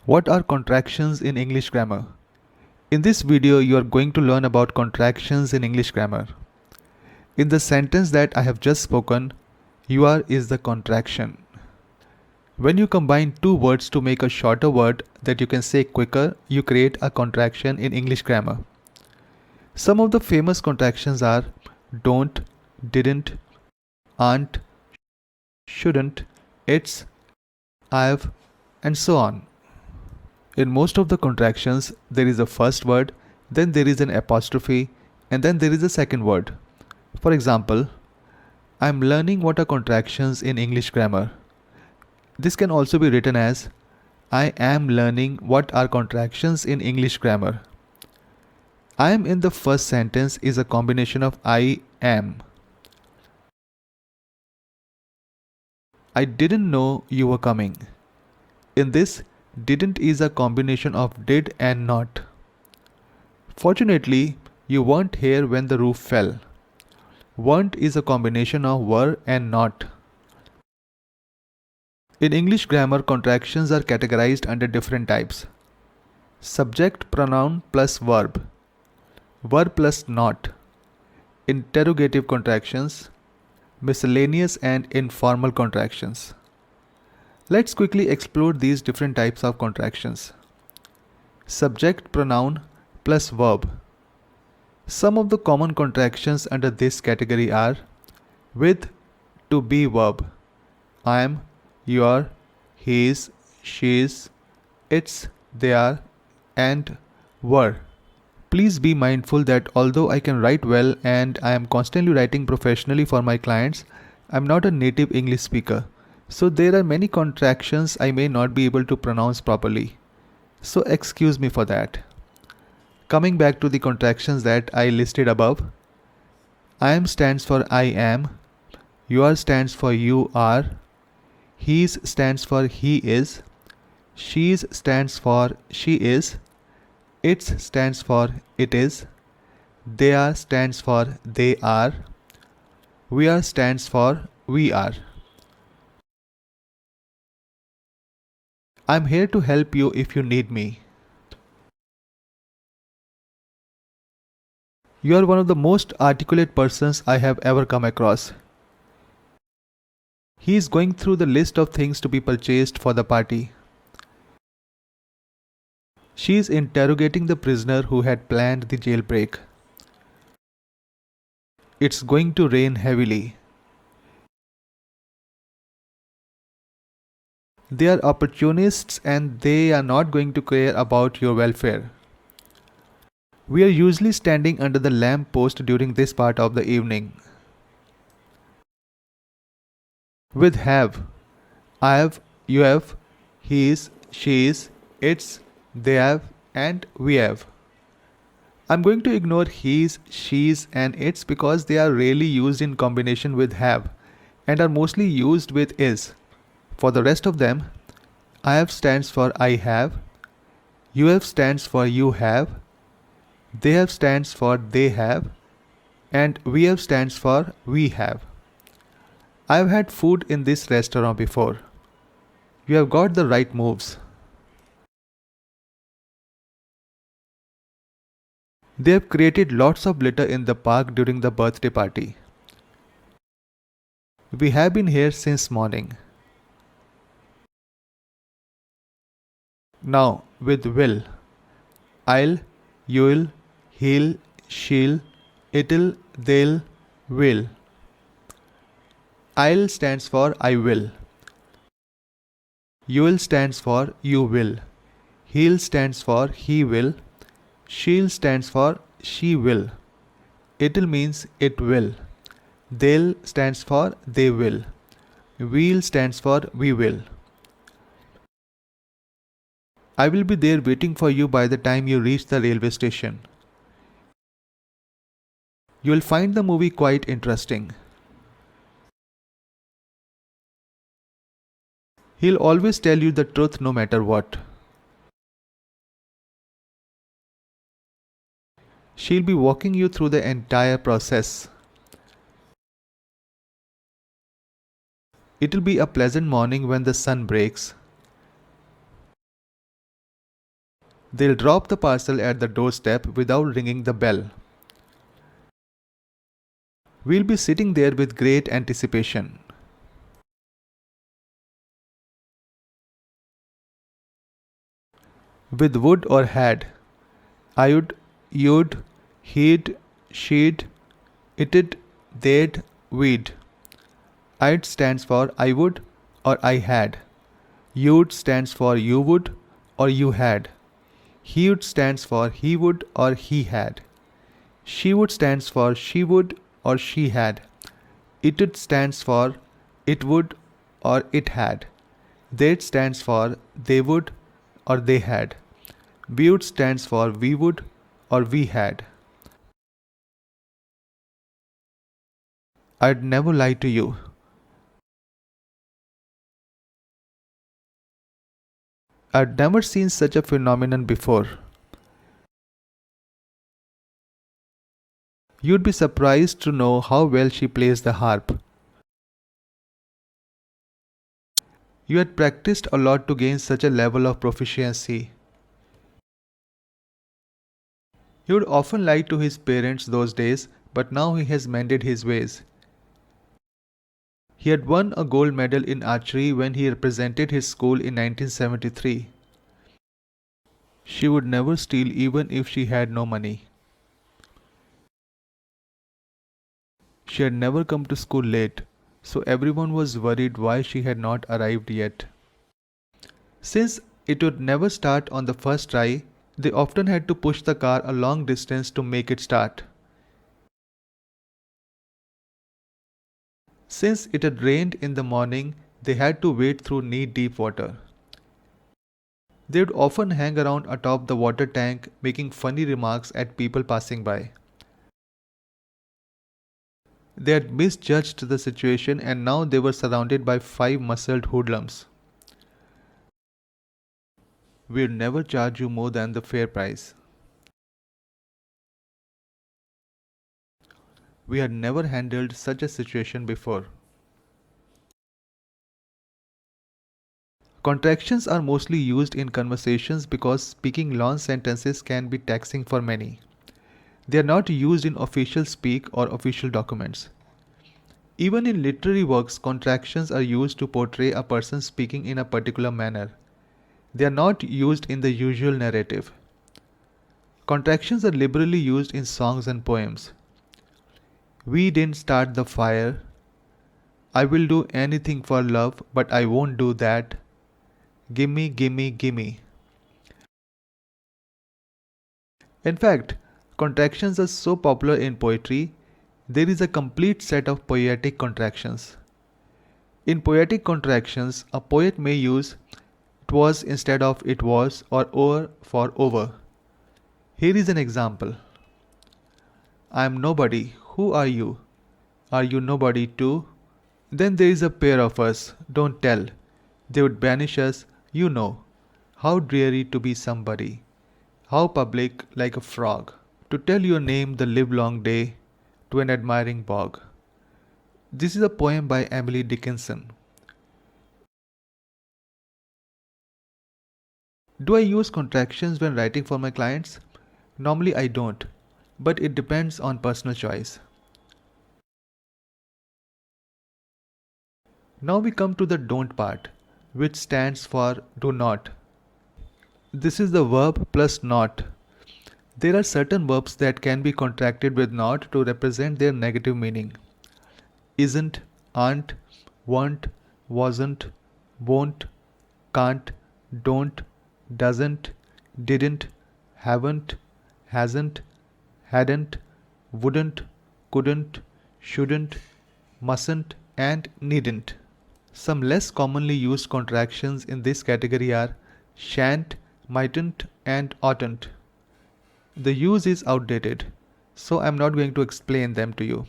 What are contractions in English grammar? In this video, you are going to learn about contractions in English grammar. In the sentence that I have just spoken, you are is the contraction. When you combine two words to make a shorter word that you can say quicker, you create a contraction in English grammar. Some of the famous contractions are don't, didn't, aren't, shouldn't, it's, I've, and so on. In most of the contractions, there is a first word, then there is an apostrophe, and then there is a second word. For example, I'm learning what are contractions in English grammar. This can also be written as I am learning what are contractions in English grammar. I am in the first sentence is a combination of I am. I didn't know you were coming. In this, didn't is a combination of did and not. Fortunately, you weren't here when the roof fell. Weren't is a combination of were and not. In English grammar, contractions are categorized under different types. Subject pronoun plus verb. Verb plus not. Interrogative contractions. Miscellaneous and informal contractions. Let's quickly explore these different types of contractions. Subject pronoun plus verb. Some of the common contractions under this category are with to be verb. I am, you are, he is, she is, it's, they are, and were. Please be mindful that although I can write well and I am constantly writing professionally for my clients, I am not a native English speaker. So there are many contractions I may not be able to pronounce properly. So excuse me for that. Coming back to the contractions that I listed above, I am stands for I am, your stands for you are, his stands for he is, she's stands for she is, its stands for it is, they are stands for they are, we are stands for we are. I'm here to help you if you need me. You are one of the most articulate persons I have ever come across. He is going through the list of things to be purchased for the party. She is interrogating the prisoner who had planned the jailbreak. It's going to rain heavily. They are opportunists and they are not going to care about your welfare. We are usually standing under the lamp post during this part of the evening. With have, I have, you have, he is, she is, it's, they have, and we have. I'm going to ignore he's, she's, and its because they are rarely used in combination with have and are mostly used with is. For the rest of them, I have stands for I have, you have stands for you have, they have stands for they have, and we have stands for we have. I have had food in this restaurant before. You have got the right moves. They have created lots of litter in the park during the birthday party. We have been here since morning. Now, with will. I'll, you'll, he'll, she'll, it'll, they'll, will. I'll stands for I will. You'll stands for you will. He'll stands for he will. She'll stands for she will. It'll means it will. They'll stands for they will. We'll stands for we will. I will be there waiting for you by the time you reach the railway station. You'll find the movie quite interesting. He'll always tell you the truth no matter what. She'll be walking you through the entire process. It'll be a pleasant morning when the sun breaks. They'll drop the parcel at the doorstep without ringing the bell. We'll be sitting there with great anticipation. With would or had. I'd, you'd, he'd, she'd, it'd, they'd, we'd. I'd stands for I would or I had. You'd stands for you would or you had. He'd stands for he would or he had. She would stands for she would or she had. It'd stands for it would or it had. They'd stands for they would or they had. We would stands for we would or we had. I'd never lie to you. I'd never seen such a phenomenon before. You'd be surprised to know how well she plays the harp. You had practiced a lot to gain such a level of proficiency. He would often lie to his parents those days, but now he has mended his ways. He had won a gold medal in archery when he represented his school in 1973. She would never steal even if she had no money. She had never come to school late, so everyone was worried why she had not arrived yet. Since it would never start on the first try, they often had to push the car a long distance to make it start. Since it had rained in the morning, they had to wade through knee-deep water. They would often hang around atop the water tank making funny remarks at people passing by. They had misjudged the situation and now they were surrounded by 5 muscled hoodlums. We'll never charge you more than the fair price. We had never handled such a situation before. Contractions are mostly used in conversations because speaking long sentences can be taxing for many. They are not used in official speak or official documents. Even in literary works, contractions are used to portray a person speaking in a particular manner. They are not used in the usual narrative. Contractions are liberally used in songs and poems. We didn't start the fire. I will do anything for love, but I won't do that. Gimme, gimme, gimme. In fact, contractions are so popular in poetry, there is a complete set of poetic contractions. In poetic contractions, a poet may use "twas" instead of "it was" or "over" for "over." Here is an example. I am nobody. Who are you? Are you nobody too? Then there is a pair of us. Don't tell. They would banish us, you know. How dreary to be somebody. How public, like a frog. To tell your name the livelong day to an admiring bog. This is a poem by Emily Dickinson. Do I use contractions when writing for my clients? Normally I don't, but it depends on personal choice. Now we come to the don't part, which stands for do not. This is the verb plus not. There are certain verbs that can be contracted with not to represent their negative meaning. Isn't, aren't, weren't, wasn't, won't, can't, don't, doesn't, didn't, haven't, hasn't, hadn't, wouldn't, couldn't, shouldn't, mustn't, and needn't. Some less commonly used contractions in this category are shan't, mightn't, and oughtn't. The use is outdated, so I'm not going to explain them to you.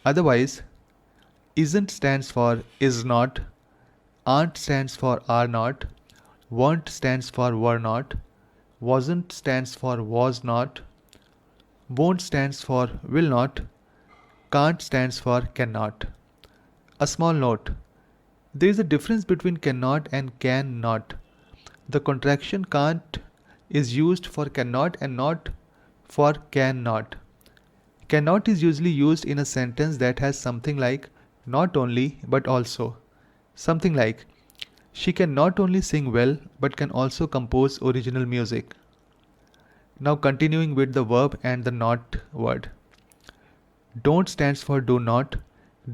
Otherwise, isn't stands for is not, aren't stands for are not, weren't stands for were not, wasn't stands for was not, won't stands for will not, can't stands for cannot. A small note. There is a difference between cannot and can not. The contraction can't is used for cannot and not for cannot. Cannot is usually used in a sentence that has something like not only but also. Something like she can not only sing well but can also compose original music. Now continuing with the verb and the not word. Don't stands for do not,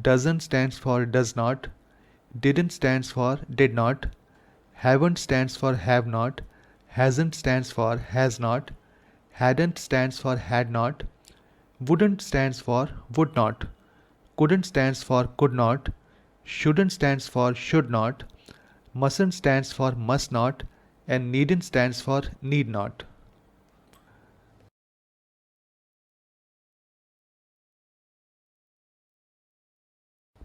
doesn't stands for does not, didn't stands for did not, haven't stands for have not, hasn't stands for has not, hadn't stands for had not, wouldn't stands for would not, couldn't stands for could not, shouldn't stands for should not, mustn't stands for must not, and needn't stands for need not.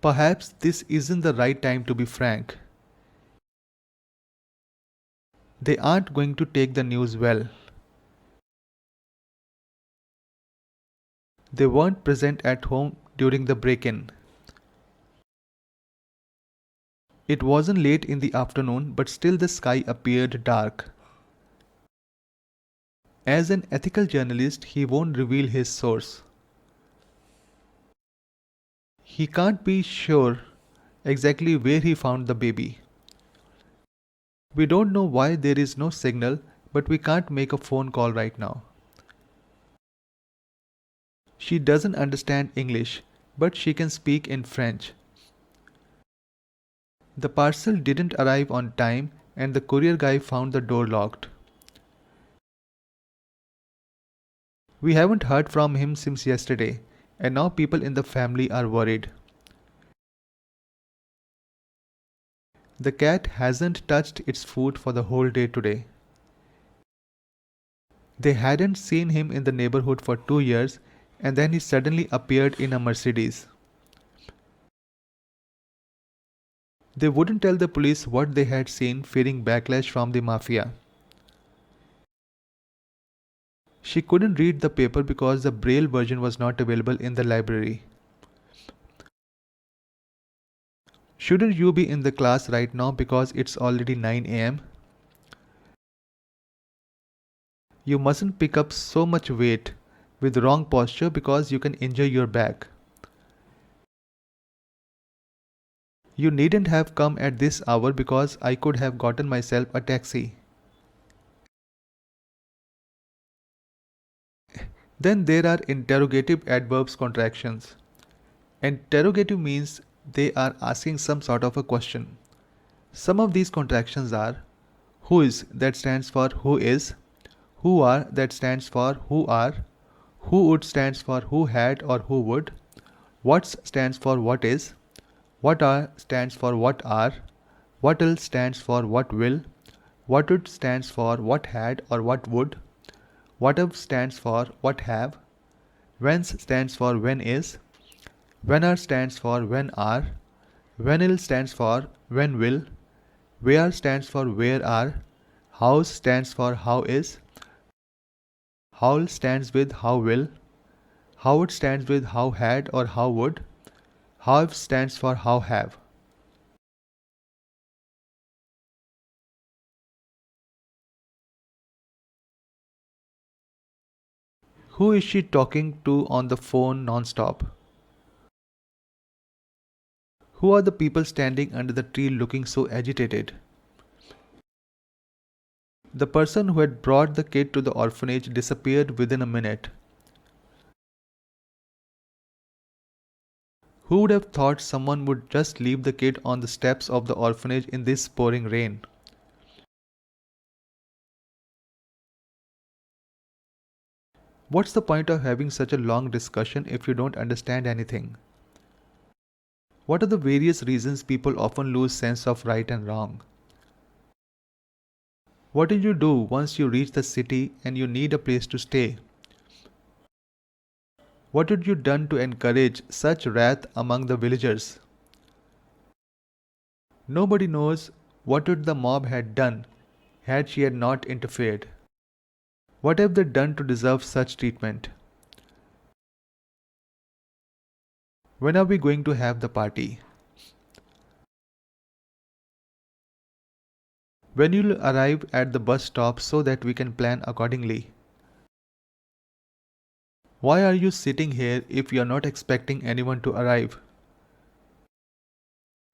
Perhaps this isn't the right time to be frank. They aren't going to take the news well. They weren't present at home during the break in. It wasn't late in the afternoon, but still the sky appeared dark. As an ethical journalist, he won't reveal his source. He can't be sure exactly where he found the baby. We don't know why there is no signal, but we can't make a phone call right now. She doesn't understand English, but she can speak in French. The parcel didn't arrive on time and the courier guy found the door locked. We haven't heard from him since yesterday, and now people in the family are worried. The cat hasn't touched its food for the whole day today. They hadn't seen him in the neighborhood for 2 years, and then he suddenly appeared in a Mercedes. They wouldn't tell the police what they had seen, fearing backlash from the mafia. She couldn't read the paper because the Braille version was not available in the library. Shouldn't you be in the class right now because it's already 9 am? You mustn't pick up so much weight with wrong posture because you can injure your back. You needn't have come at this hour because I could have gotten myself a taxi. Then there are interrogative adverbs contractions. Interrogative means they are asking some sort of a question. Some of these contractions are who is, that stands for who is, who are, that stands for who are, who would stands for who had or who would, what's stands for what is, what are stands for what are, what'll stands for what will, what would stands for what had or what would, what have stands for what have, whence stands for when is, when are stands for when are, when'll stands for when will, where stands for where are, how stands for how is, how stands with how will, how it stands with how had or how would, how stands for how have. Who is she talking to on the phone non-stop? Who are the people standing under the tree looking so agitated? The person who had brought the kid to the orphanage disappeared within a minute. Who would have thought someone would just leave the kid on the steps of the orphanage in this pouring rain? What's the point of having such a long discussion if you don't understand anything? What are the various reasons people often lose sense of right and wrong? What did you do once you reach the city and you need a place to stay? What had you done to encourage such wrath among the villagers? Nobody knows what would the mob had done had she had not interfered. What have they done to deserve such treatment? When are we going to have the party? When you'll arrive at the bus stop so that we can plan accordingly. Why are you sitting here if you're not expecting anyone to arrive?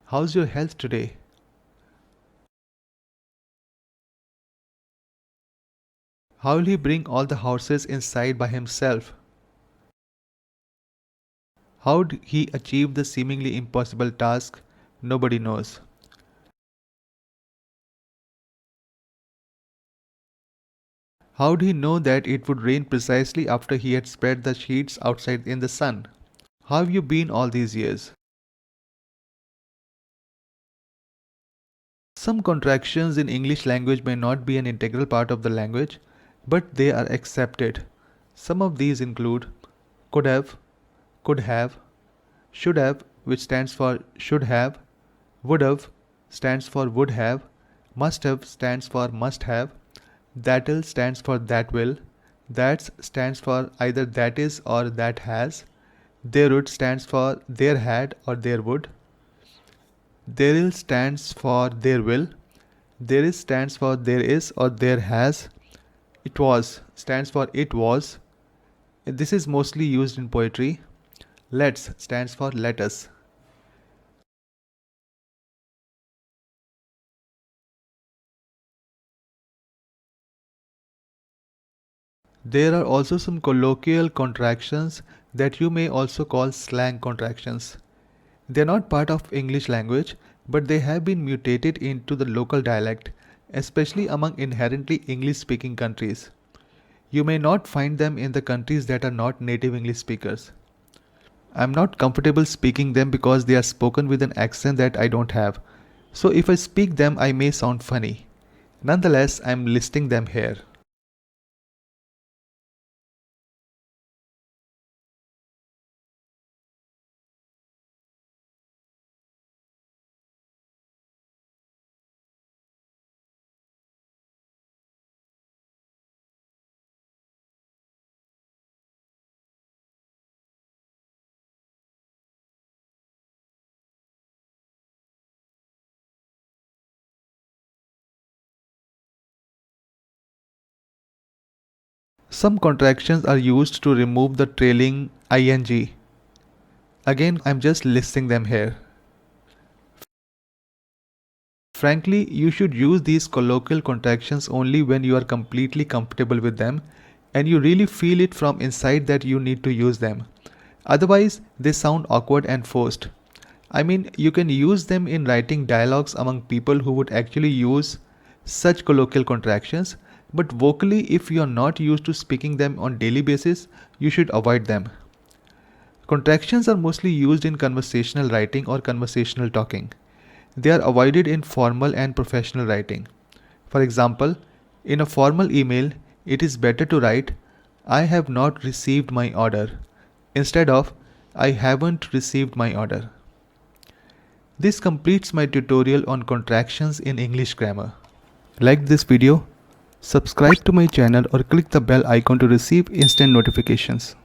How's your health today? How will he bring all the horses inside by himself? How'd he achieve the seemingly impossible task? Nobody knows. How'd he know that it would rain precisely after he had spread the sheets outside in the sun? How have you been all these years? Some contractions in English language may not be an integral part of the language, but they are accepted. Some of these include could have, should have, which stands for should have, would have stands for would have, must have stands for must have, that'll stands for that will, that's stands for either that is or that has, there would stands for there had or there would, there'll stands for there will, there is stands for there is or there has, it was stands for it was. This is mostly used in poetry. Let's stands for let us. There are also some colloquial contractions that you may also call slang contractions. They are not part of English language, but they have been mutated into the local dialect, especially among inherently English speaking countries. You may not find them in the countries that are not native English speakers. I'm not comfortable speaking them because they are spoken with an accent that I don't have. So if I speak them, I may sound funny. Nonetheless, I'm listing them here. Some contractions are used to remove the trailing ing. Again, I'm just listing them here. Frankly, you should use these colloquial contractions only when you are completely comfortable with them and you really feel it from inside that you need to use them. Otherwise, they sound awkward and forced. I mean, you can use them in writing dialogues among people who would actually use such colloquial contractions, but vocally, if you are not used to speaking them on daily basis, you should avoid them. Contractions are mostly used in conversational writing or conversational talking. They are avoided in formal and professional writing. For example, in a formal email, it is better to write, I have not received my order, instead of, I haven't received my order. This completes my tutorial on contractions in English grammar. Like this video, subscribe to my channel or click the bell icon to receive instant notifications.